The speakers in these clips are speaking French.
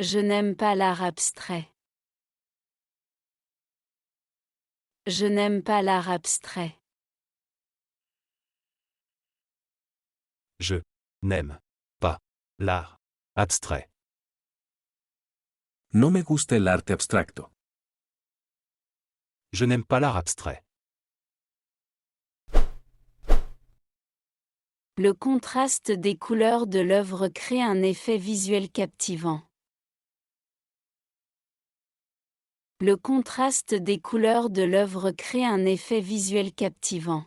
Je n'aime pas l'art abstrait. Je n'aime pas l'art abstrait. Je n'aime pas l'art abstrait. No me gusta el arte abstracto. Je n'aime pas l'art abstrait. Le contraste des couleurs de l'œuvre crée un effet visuel captivant. Le contraste des couleurs de l'œuvre crée un effet visuel captivant.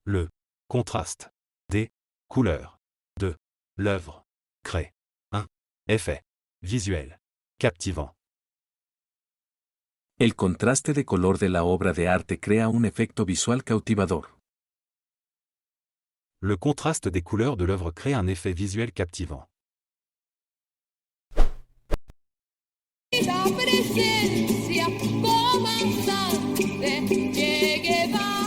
Le contraste des couleurs de l'œuvre crée un effet visuel captivant. El contraste de color de la obra de arte crea un efecto visual cautivador. Le contraste des couleurs de l'œuvre crée un effet visuel captivant. La presencia comandante Che Guevara.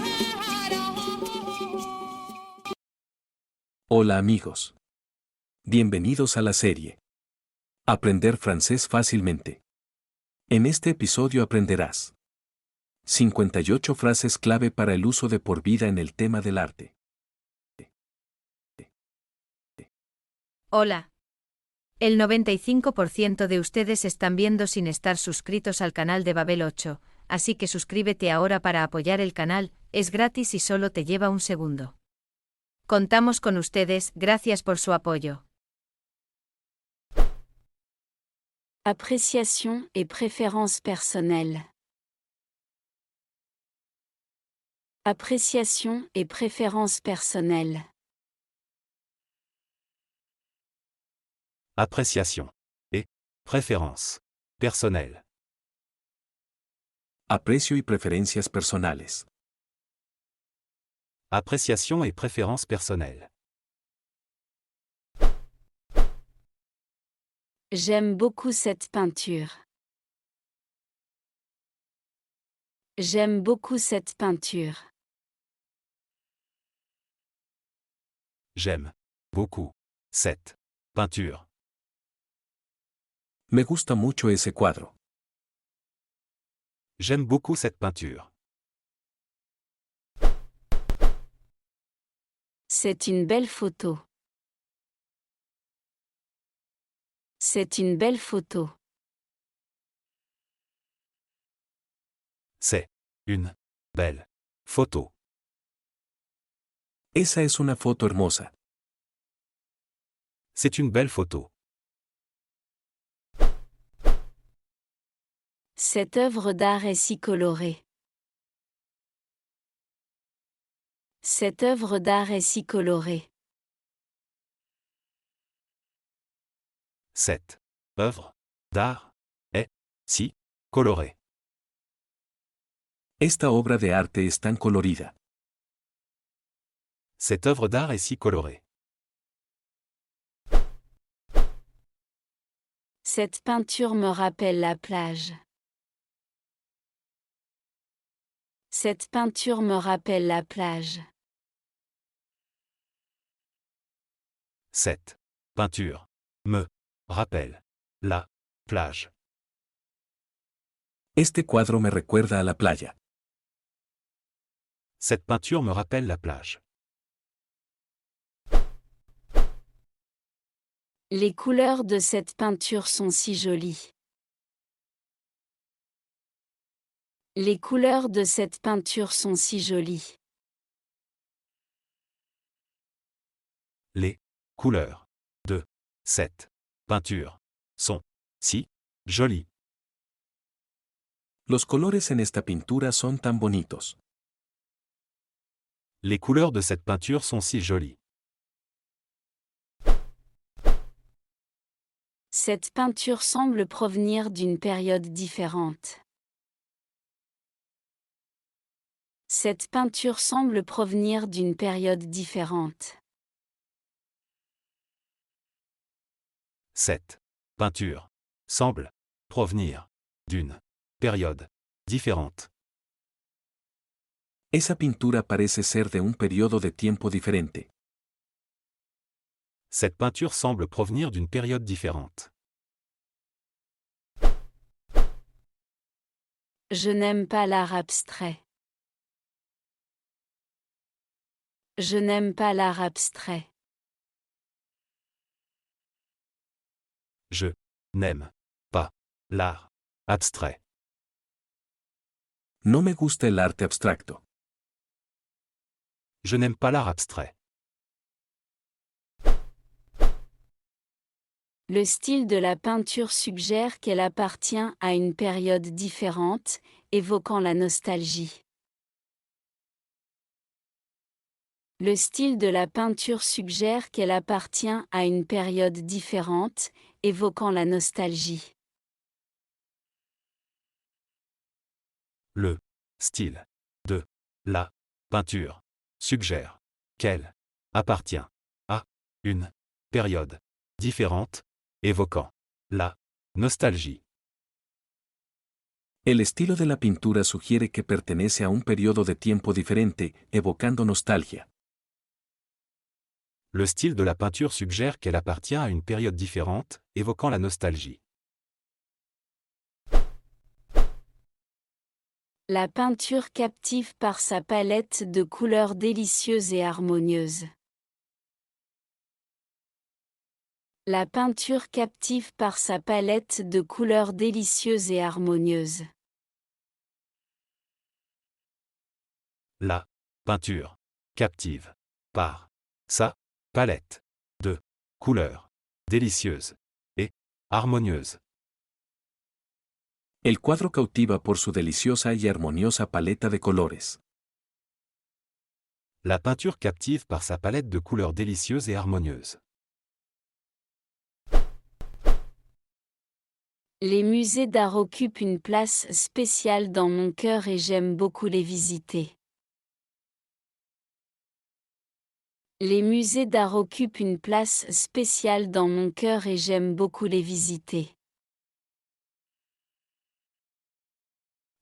Hola amigos. Bienvenidos a la serie. Aprender francés fácilmente. En este episodio aprenderás 58 frases clave para el uso de por vida en el tema del arte. Hola. El 95% de ustedes están viendo sin estar suscritos al canal de Babel 8, así que suscríbete ahora para apoyar el canal, es gratis y solo te lleva un segundo. Contamos con ustedes, gracias por su apoyo. Appréciation et préférence personnelle. Appréciation et préférence personnelle. Appréciation et préférence personnelle. Aprecio y preferencias personales. Appréciation et préférence personnelle. J'aime beaucoup cette peinture. J'aime beaucoup cette peinture. J'aime beaucoup cette peinture. Me gusta mucho ese cuadro. J'aime beaucoup cette peinture. C'est une belle photo. C'est une belle photo. C'est une belle photo. Esa es una foto hermosa. C'est une belle photo. Cette œuvre d'art est si colorée. Cette œuvre d'art est si colorée. Cette œuvre d'art est si colorée. Esta obra de arte es tan colorida. Cette œuvre d'art est si colorée. Cette peinture me rappelle la plage. Cette peinture me rappelle la plage. Cette peinture me rappelle la plage. Este cuadro me recuerda a la playa. Cette peinture me rappelle la plage. Les couleurs de cette peinture sont si jolies. Les couleurs de cette peinture sont si jolies. Les couleurs de cette peinture sont si jolies. Los colores en esta pintura son tan bonitos. Les couleurs de cette peinture sont si jolies. Cette peinture semble provenir d'une période différente. Cette peinture semble provenir d'une période différente. Cette peinture semble provenir d'une période différente. Esa pintura parece ser de un periodo de tiempo diferente. Cette peinture semble provenir d'une période différente. Je n'aime pas l'art abstrait. Je n'aime pas l'art abstrait. Je n'aime pas l'art abstrait. No me gusta el arte abstracto. Je n'aime pas l'art abstrait. Le style de la peinture suggère qu'elle appartient à une période différente, évoquant la nostalgie. Le style de la peinture suggère qu'elle appartient à une période différente, évoquant la nostalgie. Le style de la peinture suggère qu'elle appartient à une période différente, évoquant la nostalgie. El estilo de la pintura sugiere que pertenece a un periodo de tiempo diferente, evocando nostalgia. Le style de la peinture suggère qu'elle appartient à une période différente, évoquant la nostalgie. La peinture captive par sa palette de couleurs délicieuses et harmonieuses. La peinture captive par sa palette de couleurs délicieuses et harmonieuses. La peinture captive par sa palette de couleurs délicieuses et harmonieuses. El cuadro cautiva por su deliciosa y armoniosa paleta de colores. La peinture captive par sa palette de couleurs délicieuses et harmonieuses. Les musées d'art occupent une place spéciale dans mon cœur et j'aime beaucoup les visiter. Les musées d'art occupent une place spéciale dans mon cœur et j'aime beaucoup les visiter.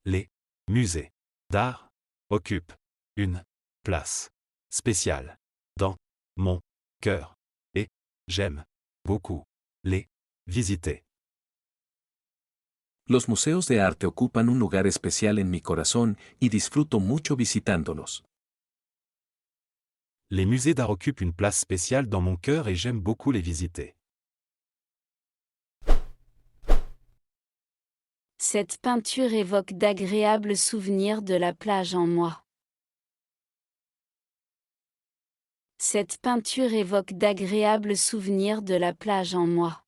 Les musées d'art occupent une place spéciale dans mon cœur et j'aime beaucoup les visiter. Los museos de arte ocupan un lugar especial en mi corazón y disfruto mucho visitándolos. Les musées d'art occupent une place spéciale dans mon cœur et j'aime beaucoup les visiter. Cette peinture évoque d'agréables souvenirs de la plage en moi. Cette peinture évoque d'agréables souvenirs de la plage en moi.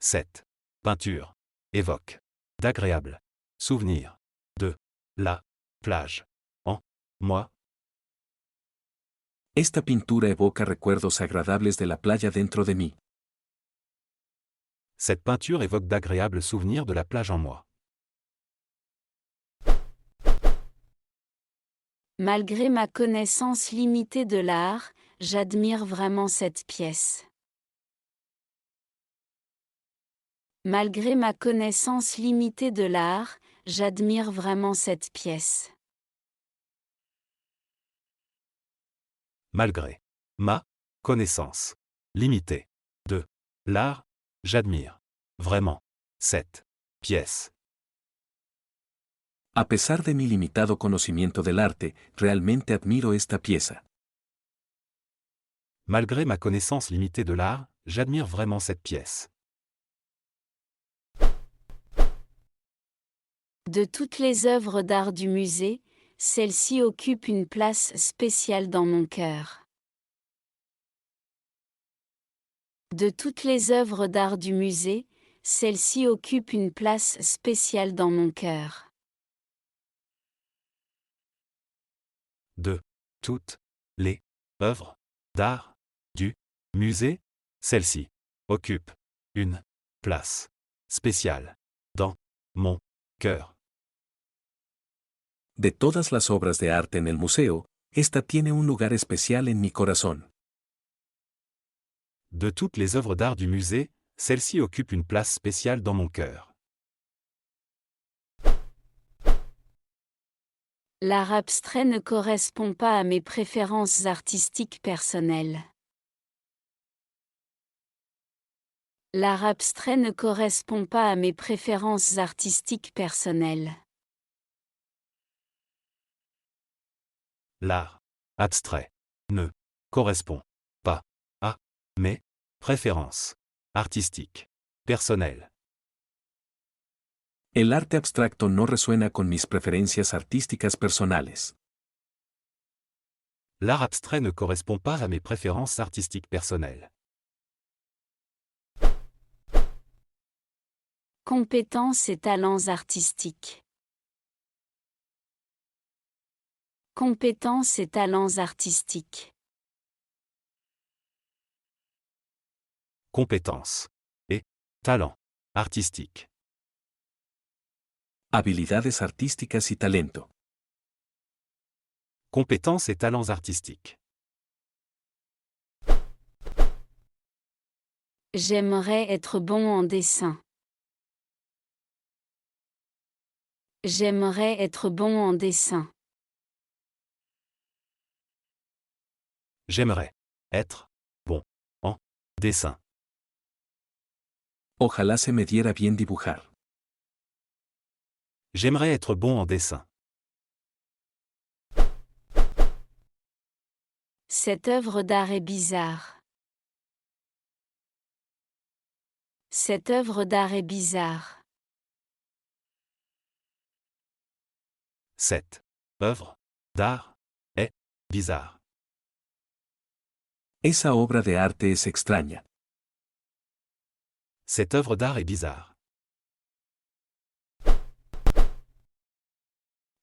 Cette peinture évoque d'agréables souvenirs de la plage en moi. Esta pintura evoca recuerdos agradables de la playa dentro de mí. Cette peinture évoque d'agréables souvenirs de la plage en moi. Malgré ma connaissance limitée de l'art, j'admire vraiment cette pièce. Malgré ma connaissance limitée de l'art, j'admire vraiment cette pièce. Malgré ma connaissance limitée de l'art, j'admire vraiment cette pièce. A pesar de mi limitado conocimiento del arte, realmente admiro esta pieza. Malgré ma connaissance limitée de l'art, j'admire vraiment cette pièce. De toutes les œuvres d'art du musée, celle-ci occupe une place spéciale dans mon cœur. De toutes les œuvres d'art du musée, celle-ci occupe une place spéciale dans mon cœur. De toutes les œuvres d'art du musée, celle-ci occupe une place spéciale dans mon cœur. De todas las obras de arte en el museo, esta tiene un lugar especial en mi corazón. De toutes les œuvres d'art du musée, celle-ci occupe une place spéciale dans mon cœur. L'art abstrait ne correspond pas à mes préférences artistiques personnelles. L'art abstrait ne correspond pas à mes préférences artistiques personnelles. L'art abstrait ne correspond pas à mes préférences artistiques personnelles. El arte abstracto no resuena con mis preferencias artísticas personales. L'art abstrait ne correspond pas à mes préférences artistiques personnelles. Compétences et talents artistiques. Compétences et talents artistiques. Compétences et talents artistiques. Habilidades artísticas y talento. Compétences et talents artistiques. J'aimerais être bon en dessin. J'aimerais être bon en dessin. J'aimerais être bon en dessin. Ojalá se me diera bien dibujar. J'aimerais être bon en dessin. Cette œuvre d'art est bizarre. Cette œuvre d'art est bizarre. Cette œuvre d'art est bizarre. Esa obra de arte es extraña. Cette œuvre d'art est bizarre.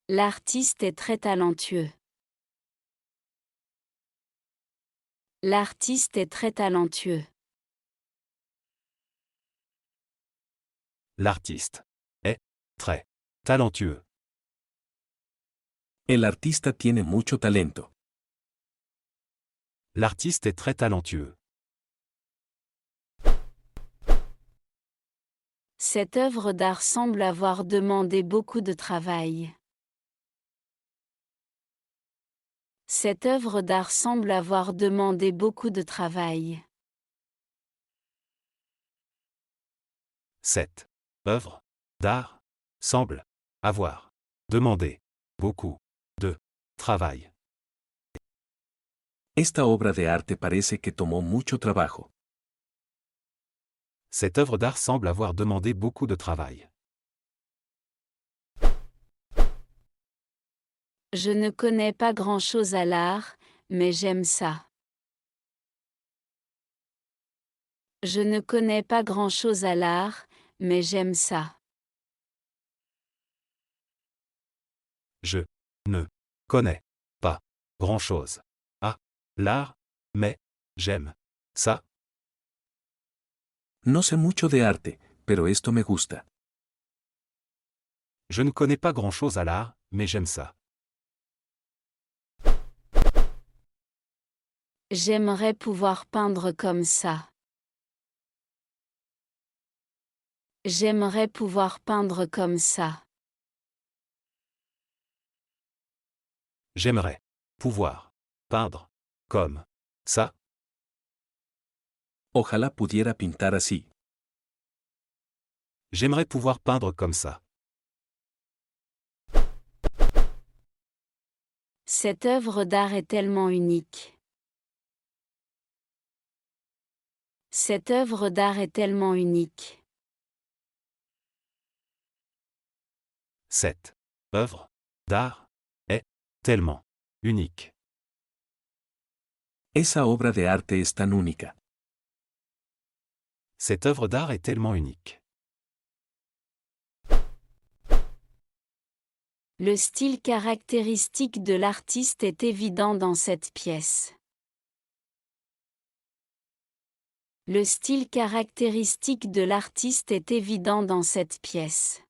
L'artiste est très talentueux. L'artiste est très talentueux. L'artiste est très talentueux. El artista tiene mucho talento. L'artiste est très talentueux. Cette œuvre d'art semble avoir demandé beaucoup de travail. Cette œuvre d'art semble avoir demandé beaucoup de travail. Cette œuvre d'art semble avoir demandé beaucoup de travail. Esta obra de arte parece que tomó mucho trabajo. Cette œuvre d'art semble avoir demandé beaucoup de travail. Je ne connais pas grand-chose à l'art, mais j'aime ça. Je ne connais pas grand-chose à l'art, mais j'aime ça. Je ne connais pas grand-chose à l'art, mais j'aime ça. No sé mucho de arte, pero esto me gusta. Je ne connais pas grand-chose à l'art, mais j'aime ça. J'aimerais pouvoir peindre comme ça. J'aimerais pouvoir peindre comme ça. J'aimerais pouvoir peindre comme ça. Ojalá pudiera pintar así. J'aimerais pouvoir peindre comme ça. Cette œuvre d'art est tellement unique. Cette œuvre d'art est tellement unique. Cette œuvre d'art est tellement unique. Esa obra de arte es tan única. Cette œuvre d'art est tellement unique. Le style caractéristique de l'artiste est évident dans cette pièce. Le style caractéristique de l'artiste est évident dans cette pièce.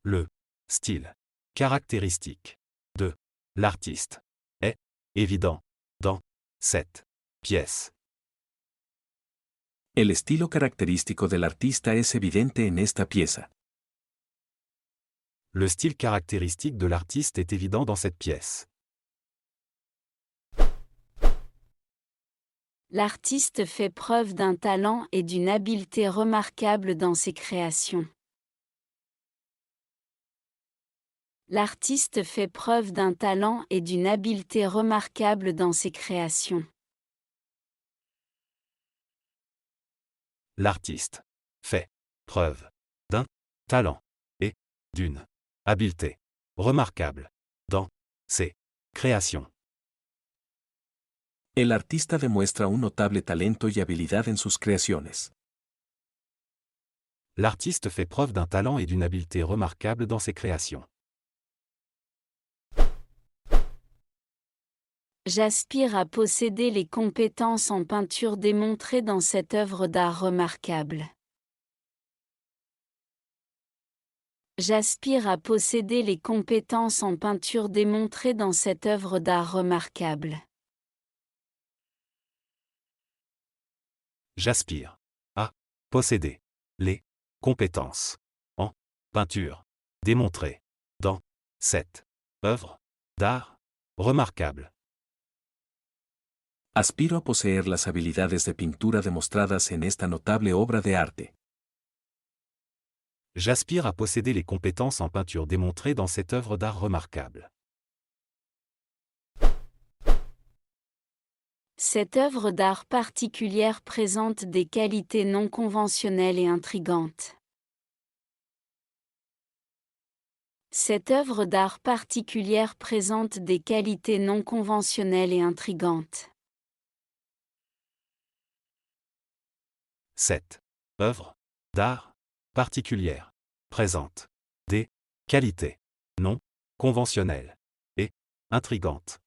Le style caractéristique de l'artiste est évident dans cette pièce. El estilo característico del artista es evidente en esta pieza. Le style caractéristique de l'artiste est évident dans cette pièce. L'artiste fait preuve d'un talent et d'une habileté remarquables dans ses créations. L'artiste fait preuve d'un talent et d'une habileté remarquables dans ses créations. L'artiste fait preuve d'un talent et d'une habileté remarquable dans ses créations. El artista demuestra un notable talento y habilidad en sus creaciones. L'artiste fait preuve d'un talent et d'une habileté remarquable dans ses créations. J'aspire à posséder les compétences en peinture démontrées dans cette œuvre d'art remarquable. J'aspire à posséder les compétences en peinture démontrées dans cette œuvre d'art remarquable. J'aspire à posséder les compétences en peinture démontrées dans cette œuvre d'art remarquable. Aspiro a poseer las habilidades de pintura demostradas en esta notable obra de arte. J'aspire à posséder les compétences en peinture démontrées dans cette œuvre d'art remarquable. Cette œuvre d'art particulière présente des qualités non conventionnelles et intrigantes. Cette œuvre d'art particulière présente des qualités non conventionnelles et intrigantes. Cette œuvre d'art particulière présente des qualités non conventionnelles et intrigantes.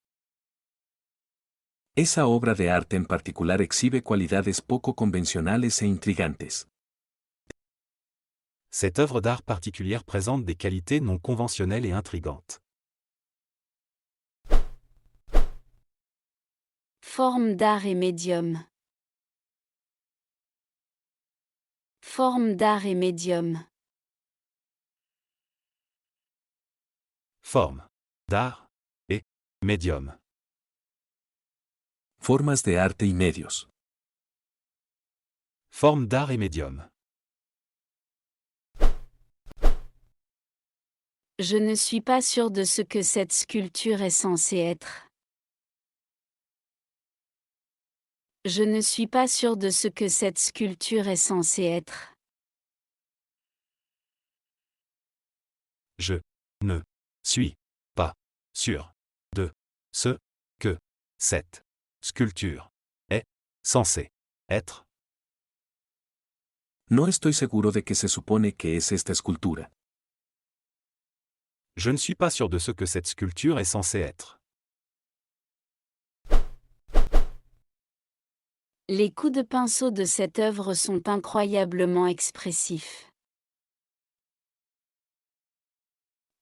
Esa obra de arte en particular exhibe cualidades poco convencionales e intrigantes. Cette œuvre d'art particulière présente des qualités non conventionnelles et intrigantes. Forme d'art et médium. Forme d'art et médium. Forme d'art et médium. Formas de arte y medios. Forme d'art et médium. Je ne suis pas sûr de ce que cette sculpture est censée être. Je ne suis pas sûr de ce que cette sculpture est censée être. Je ne suis pas sûr de ce que cette sculpture est censée être. No estoy seguro de que se supone que es esta escultura. Je ne suis pas sûr de ce que cette sculpture est censée être. Les coups de pinceau de cette œuvre sont incroyablement expressifs.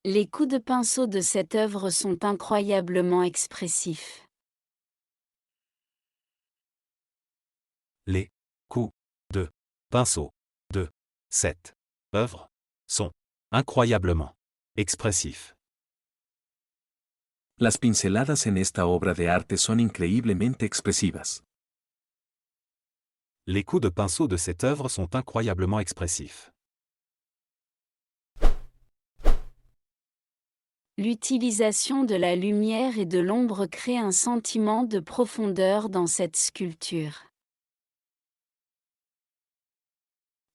Les coups de pinceau de cette œuvre sont incroyablement expressifs. Les coups de pinceau de cette œuvre sont incroyablement expressifs. Las pinceladas en esta obra de arte son increíblemente expresivas. Les coups de pinceau de cette œuvre sont incroyablement expressifs. L'utilisation de la lumière et de l'ombre crée un sentiment de profondeur dans cette sculpture.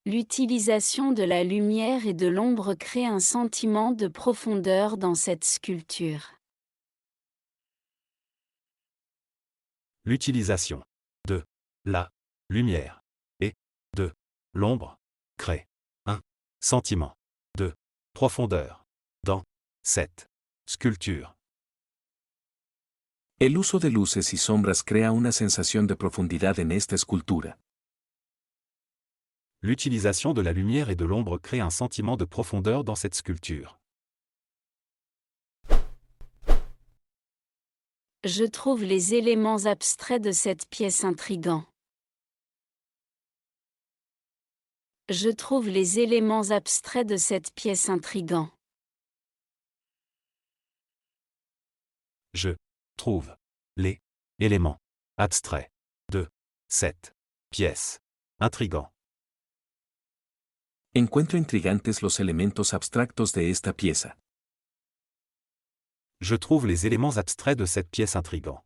L'utilisation de la lumière et de l'ombre crée un sentiment de profondeur dans cette sculpture. L'utilisation de la lumière et de l'ombre crée un sentiment de profondeur dans cette sculpture. El uso de luces y sombras crea una sensación de profundidad en esta escultura. L'utilisation de la lumière et de l'ombre crée un sentiment de profondeur dans cette sculpture. Je trouve les éléments abstraits de cette pièce intrigants. Je trouve les éléments abstraits de cette pièce intrigants. Je trouve les éléments abstraits de cette pièce intrigants. Encuentro intrigantes los elementos abstractos de esta pieza. Je trouve les éléments abstraits de cette pièce intrigants.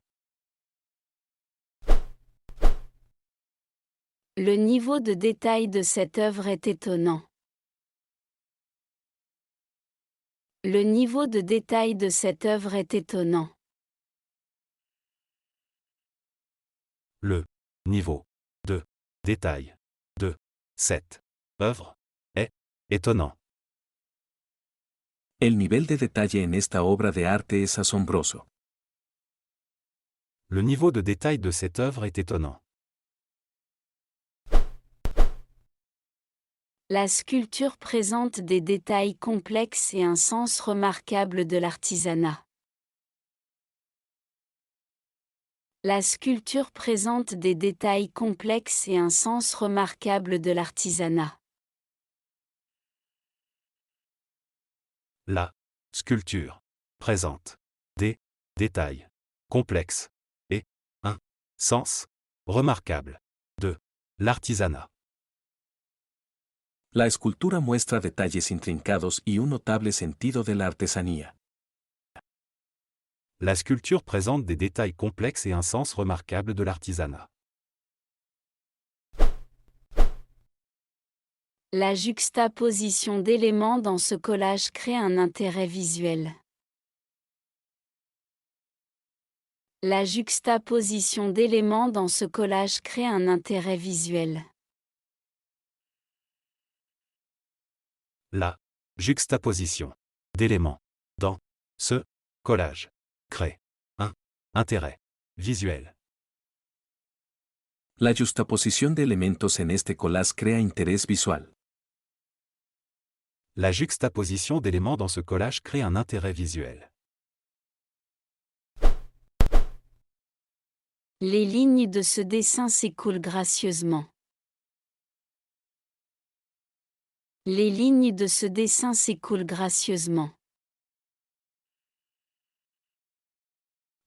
Le niveau de détail de cette œuvre est étonnant. Le niveau de détail de cette œuvre est étonnant. Le niveau de détail de cette œuvre est étonnant. El nivel de detalle en esta obra de arte es asombroso. Le niveau de détail de cette œuvre est étonnant. La sculpture présente des détails complexes et un sens remarquable de l'artisanat. La sculpture présente des détails complexes et un sens remarquable de l'artisanat. La sculpture présente des détails complexes et un sens remarquable de l'artisanat. La escultura muestra detalles intrincados y un notable sentido de la artesanía. La sculpture présente des détails complexes et un sens remarquable de l'artisanat. La juxtaposition d'éléments dans ce collage crée un intérêt visuel. La juxtaposition d'éléments dans ce collage crée un intérêt visuel. La juxtaposition d'éléments dans ce collage crée un intérêt visuel. La juxtaposición de elementos en este collage crea interés visual. La juxtaposition d'éléments dans ce collage crée un intérêt visuel. Les lignes de ce dessin s'écoulent gracieusement. Les lignes de ce dessin s'écoulent gracieusement.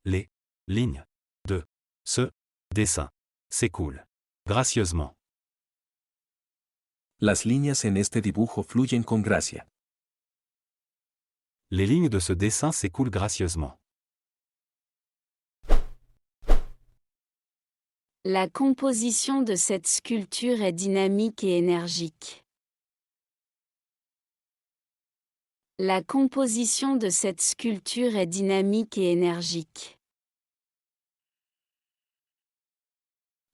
Les lignes de ce dessin s'écoulent gracieusement. Las líneas en este dibujo fluyen con gracia. Les lignes de ce dessin s'écoulent gracieusement. La composition de cette sculpture est dynamique et énergique. La composition de cette sculpture est dynamique et énergique.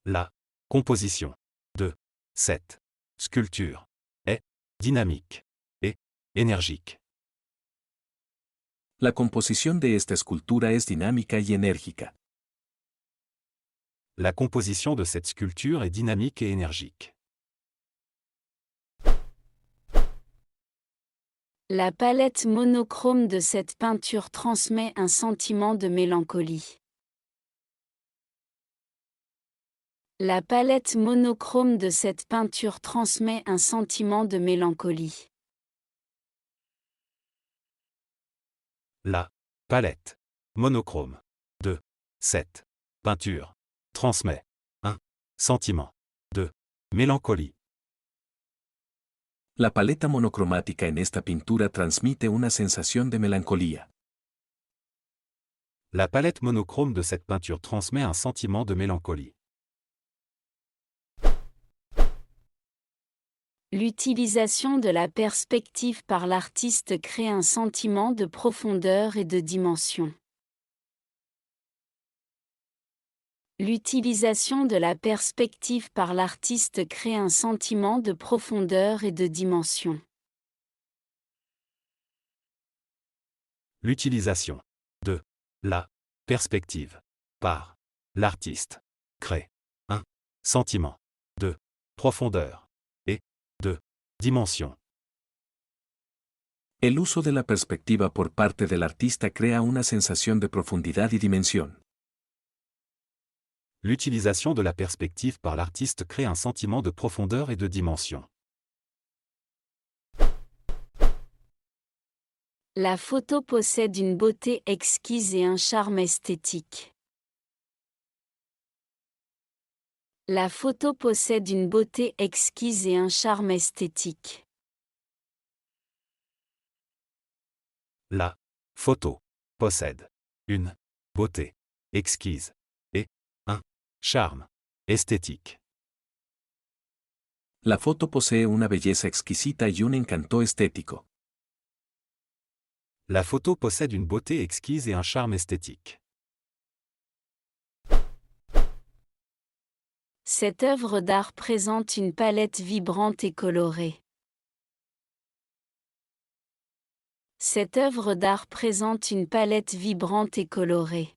La composition de cette sculpture est dynamique et énergique. La composición de esta escultura es dinámica y enérgica. La composition de cette sculpture est dynamique et énergique. La palette monochrome de cette peinture transmet un sentiment de mélancolie. La palette monochrome de cette peinture transmet un sentiment de mélancolie. La palette monochrome de cette peinture transmet un sentiment de mélancolie. La paleta monocromática en esta pintura transmite una sensación de melancolía. La palette monochrome de cette peinture transmet un sentiment de mélancolie. L'utilisation de la perspective par l'artiste crée un sentiment de profondeur et de dimension. L'utilisation de la perspective par l'artiste crée un sentiment de profondeur et de dimension. L'utilisation de la perspective par l'artiste crée un sentiment de profondeur et de dimension. El uso de la perspectiva por parte del artista crea una sensación de profundidad y dimensión. L'utilisation de la perspective par l'artiste crée un sentiment de profondeur et de dimension. La photo possède une beauté exquise et un charme esthétique. La photo possède une beauté exquise et un charme esthétique. La photo possède une beauté exquise et un charme esthétique. La foto posee una belleza exquisita y un encanto estético. La photo possède une beauté exquise et un charme esthétique. Cette œuvre d'art présente une palette vibrante et colorée. Cette œuvre d'art présente une palette vibrante et colorée.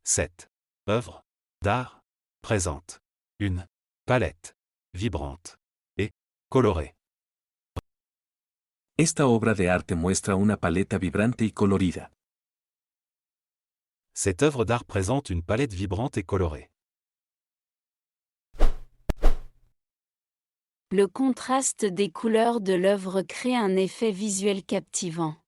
Cette œuvre d'art présente une palette vibrante et colorée. Esta obra de arte muestra una paleta vibrante y colorida. Cette œuvre d'art présente une palette vibrante et colorée. Le contraste des couleurs de l'œuvre crée un effet visuel captivant.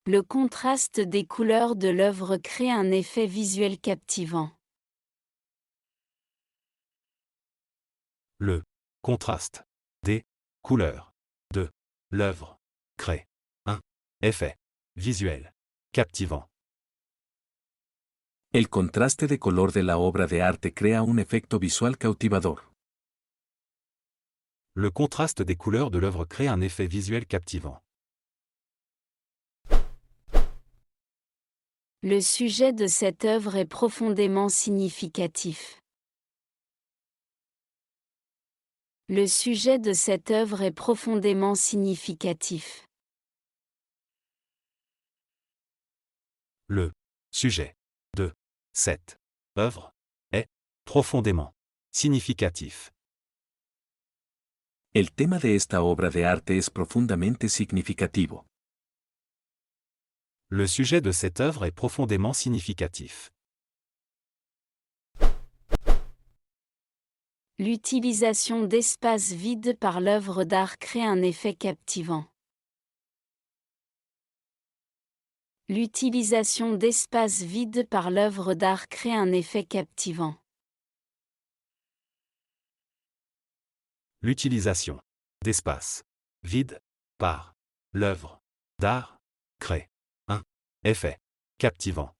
Le contraste des couleurs de l'œuvre crée un effet visuel captivant. Le contraste des couleurs de l'œuvre crée un effet visuel captivant. El contraste de color de la obra de arte crea un efecto visual cautivador. Le contraste des couleurs de l'œuvre crée un effet visuel captivant. Le sujet de cette œuvre est profondément significatif. Le sujet de cette œuvre est profondément significatif. Le sujet de cette œuvre est profondément significatif. El tema de esta obra de arte es profundamente significativo. Le sujet de cette œuvre est profondément significatif. L'utilisation d'espaces vides par l'œuvre d'art crée un effet captivant. L'utilisation d'espaces vides par l'œuvre d'art crée un effet captivant. L'utilisation d'espaces vides par l'œuvre d'art crée un effet captivant.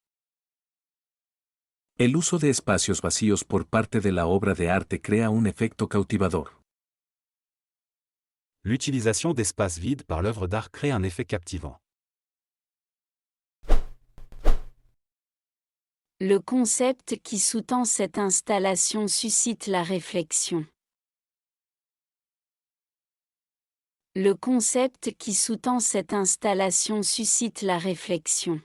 El uso de espacios vacíos por parte de la obra de arte crea un efecto cautivador. L'utilisation d'espaces vides par l'œuvre d'art crée un effet captivant. Le concept qui sous-tend cette installation suscite la réflexion. Le concept qui sous-tend cette installation suscite la réflexion.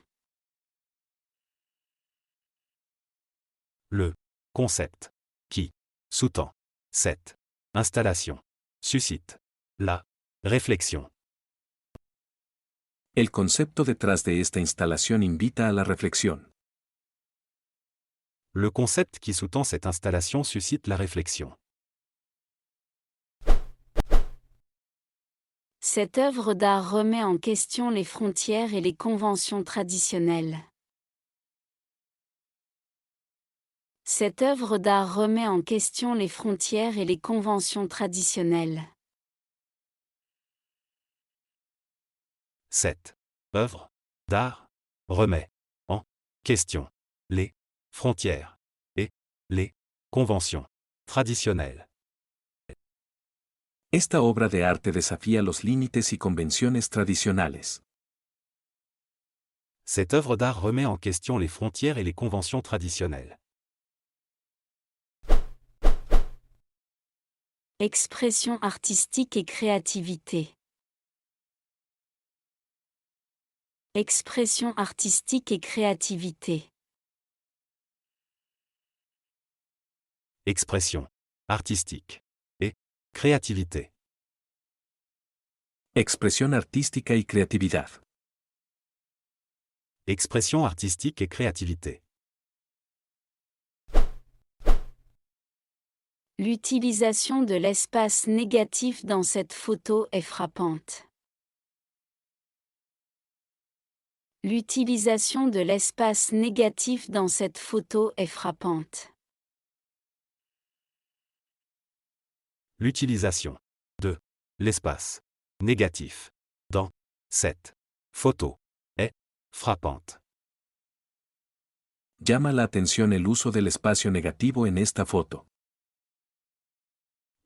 Le concept qui sous-tend cette installation suscite la réflexion. El concepto detrás de esta instalación invita a la reflexión. Le concept qui sous-tend cette installation suscite la réflexion. Cette œuvre d'art remet en question les frontières et les conventions traditionnelles. Cette œuvre d'art remet en question les frontières et les conventions traditionnelles. Cette œuvre d'art remet en question les frontières et les conventions traditionnelles. Esta obra de arte desafía los límites y convenciones tradicionales. Cette œuvre d'art remet en question les frontières et les conventions traditionnelles. Expression artistique et créativité. Expression artistique et créativité. Expression artistique et créativité. Expresión artística y creatividad. Expression artistique et créativité. L'utilisation de l'espace négatif dans cette photo est frappante. L'utilisation de l'espace négatif dans cette photo est frappante. L'utilisation de l'espace négatif dans cette photo est frappante. Llama la atención el uso del espacio negativo en esta foto.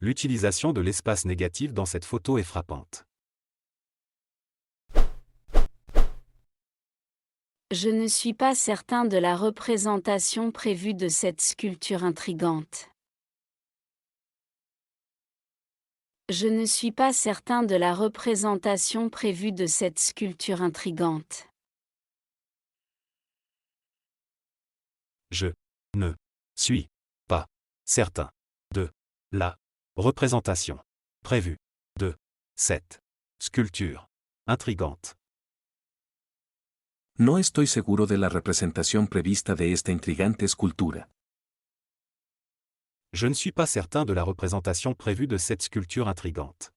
L'utilisation de l'espace négatif dans cette photo est frappante. Je ne suis pas certain de la représentation prévue de cette sculpture intrigante. Je ne suis pas certain de la représentation prévue de cette sculpture intrigante. Je ne suis pas certain de la représentation prévue de cette sculpture intrigante. No estoy seguro de la representación prevista de esta intrigante escultura. Je ne suis pas certain de la représentation prévue de cette sculpture intrigante.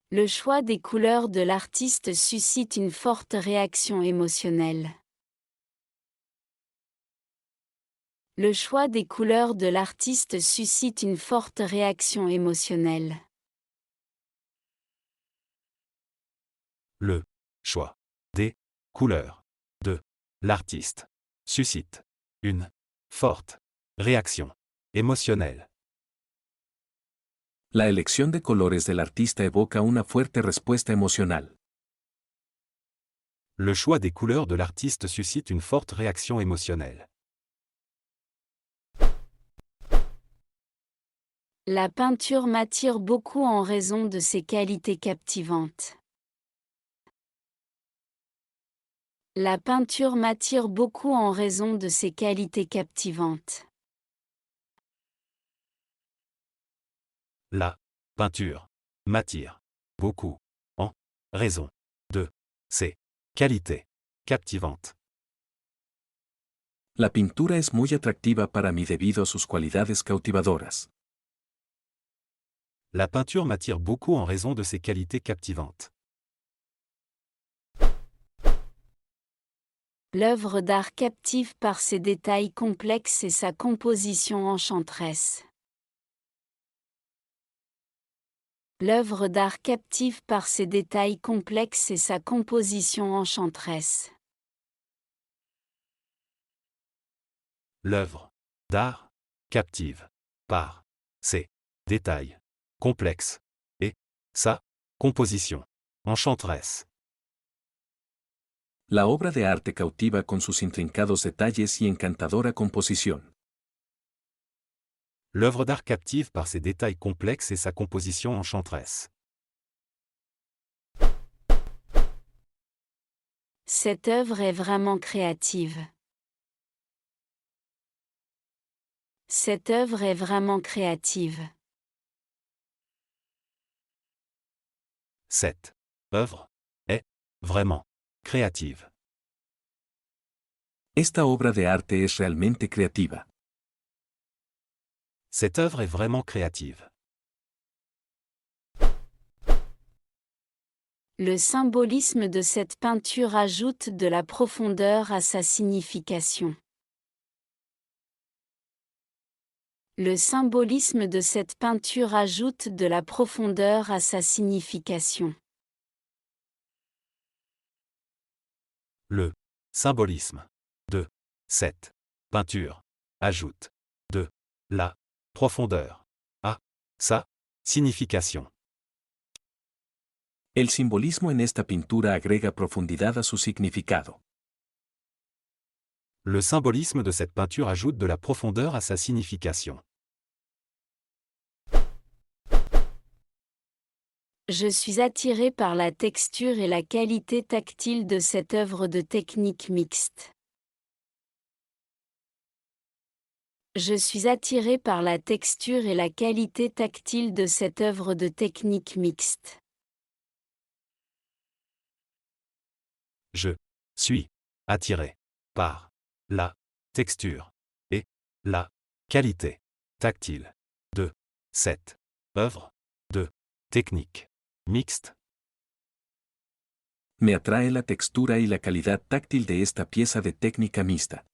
Le choix des couleurs de l'artiste suscite une forte réaction émotionnelle. Le choix des couleurs de l'artiste suscite une forte réaction émotionnelle. Le choix des couleurs de l'artiste suscite une forte réaction émotionnelle. La elección de colores del artista evoca una fuerte respuesta emocional. Le choix des couleurs de l'artiste suscite une forte réaction émotionnelle. La peinture m'attire beaucoup en raison de ses qualités captivantes. La peinture m'attire beaucoup en raison de ses qualités captivantes. La peinture m'attire beaucoup en raison de ses qualités captivantes. La pintura es muy atractiva para mí debido a sus cualidades cautivadoras. La peinture m'attire beaucoup en raison de ses qualités captivantes. L'œuvre d'art captive par ses détails complexes et sa composition enchanteresse. L'œuvre d'art captive par ses détails complexes et sa composition enchanteresse. L'œuvre d'art captive par ses détails complexes et sa composition enchanteresse. La obra de arte cautiva con sus intrincados detalles y encantadora composición. L'œuvre d'art captive par ses détails complexes et sa composition enchanteresse. Cette œuvre est vraiment créative. Cette œuvre est vraiment créative. Cette œuvre est vraiment créative. Esta obra de arte es realmente creativa. Cette œuvre est vraiment créative. Le symbolisme de cette peinture ajoute de la profondeur à sa signification. Le symbolisme de cette peinture ajoute de la profondeur à sa signification. Le symbolisme de cette peinture ajoute de la profondeur à sa signification. El simbolismo en esta pintura agrega profundidad a su significado. Le symbolisme de cette peinture ajoute de la profondeur à sa signification. Je suis attiré par la texture et la qualité tactile de cette œuvre de technique mixte. Je suis attiré par la texture et la qualité tactile de cette œuvre de technique mixte. Je suis attiré par la texture La qualité tactile de cette œuvre de technique mixte. Me atrae la textura y la calidad táctil de esta pieza de técnica mixta.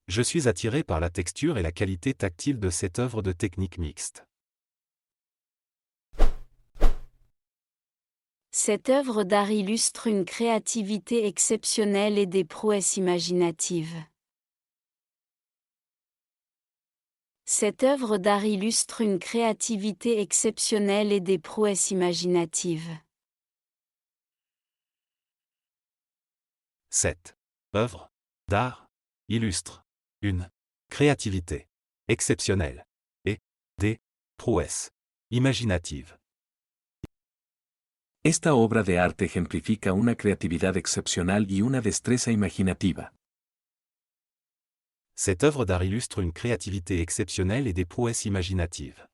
Je suis attiré par la texture et la qualité tactile de cette œuvre de technique mixte. Cette œuvre d'art illustre une créativité exceptionnelle et des prouesses imaginatives. Cette œuvre d'art illustre une créativité exceptionnelle et des prouesses imaginatives. Cette œuvre d'art illustre une créativité exceptionnelle et des prouesses imaginatives. Esta obra de arte ejemplifica una creatividad excepcional y una destreza imaginativa. Cette œuvre d'art illustre une créativité exceptionnelle et des prouesses imaginatives.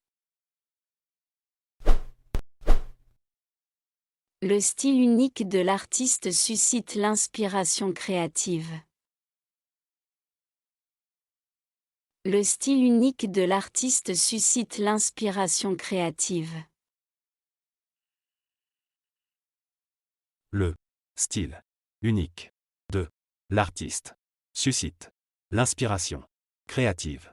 Le style unique de l'artiste suscite l'inspiration créative. Le style unique de l'artiste suscite l'inspiration créative. Le style unique de l'artiste suscite l'inspiration créative.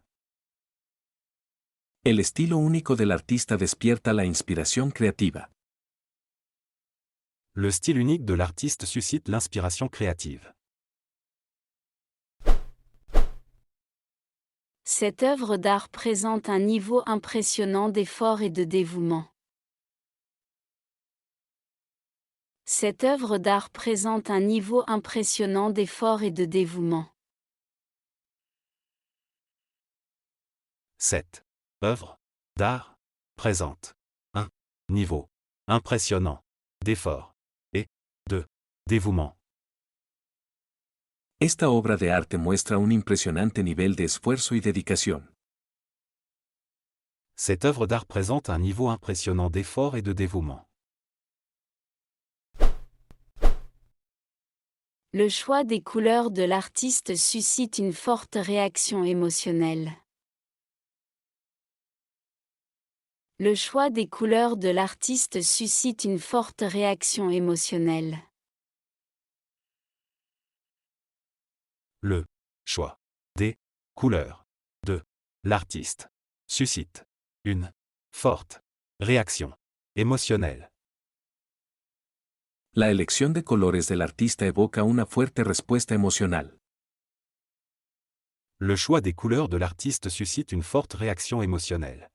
El estilo único del artista despierta la inspiración creativa. Le style unique de l'artiste suscite l'inspiration créative. Cette œuvre d'art présente un niveau impressionnant d'effort et de dévouement. Cette œuvre d'art présente un niveau impressionnant d'effort et de dévouement. Cette œuvre d'art présente un niveau impressionnant d'effort et de dévouement. Esta obra de arte muestra un impresionante nivel de esfuerzo y dedicación. Cette œuvre d'art présente un niveau impressionnant d'effort et de dévouement. Le choix des couleurs de l'artiste suscite une forte réaction émotionnelle. Le choix des couleurs de l'artiste suscite une forte réaction émotionnelle. Le choix des couleurs de l'artiste suscite une forte réaction émotionnelle. La elección de colores del artista evoca una fuerte respuesta emocional. Le choix des couleurs de l'artiste suscite une forte réaction émotionnelle.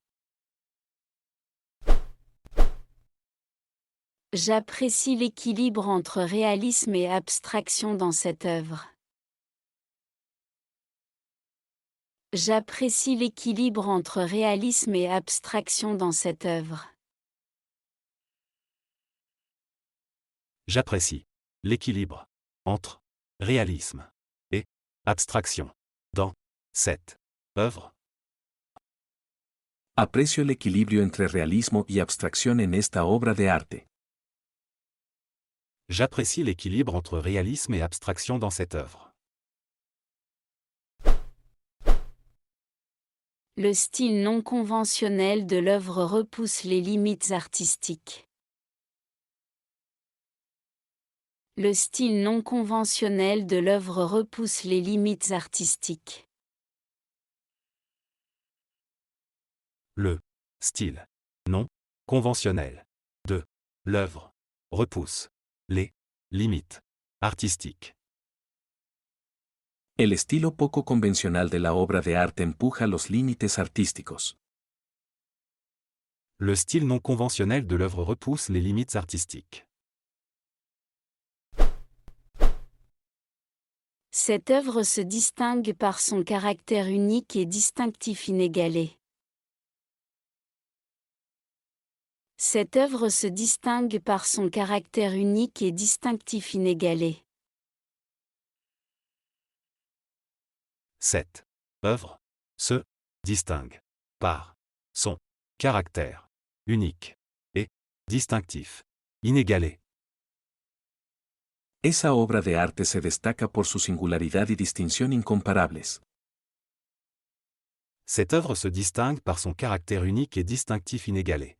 J'apprécie l'équilibre entre réalisme et abstraction dans cette œuvre. J'apprécie l'équilibre entre réalisme et abstraction dans cette œuvre. J'apprécie l'équilibre entre réalisme et abstraction dans cette œuvre. Aprecio el equilibrio entre realismo y abstracción en esta obra de arte. J'apprécie l'équilibre entre réalisme et abstraction dans cette œuvre. Le style non conventionnel de l'œuvre repousse les limites artistiques. Le style non conventionnel de l'œuvre repousse les limites artistiques. Le style non conventionnel de l'œuvre repousse les limites artistiques. El estilo poco convencional de la obra de arte empuja los límites artísticos. Le style non conventionnel de l'œuvre repousse les limites artistiques. Cette œuvre se distingue par son caractère unique et distinctif inégalé. Cette œuvre se distingue par son caractère unique et distinctif inégalé. Cette œuvre se distingue par son caractère unique et distinctif, inégalé. Esa obra de arte se destaca por su singularidad y distinción incomparables. Cette œuvre se distingue par son caractère unique et distinctif inégalé.